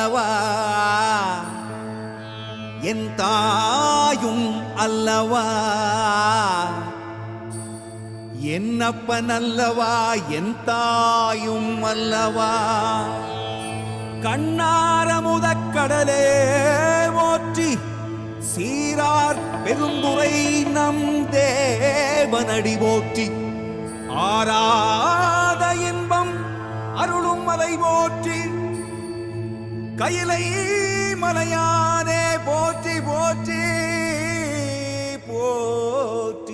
அல்லவா என் தாயும் அல்லவா என்னப்பன் அல்லவா என் தாயும் அல்லவா கண்ணாரமுதக்கடலே போற்றி சீரார் பெருந்துரை நம் தேவனடி போற்றி ஆராத இன்பம் அருளும் மலை போற்றி கையிலை மலையானே போற்றி போற்றி போற்றி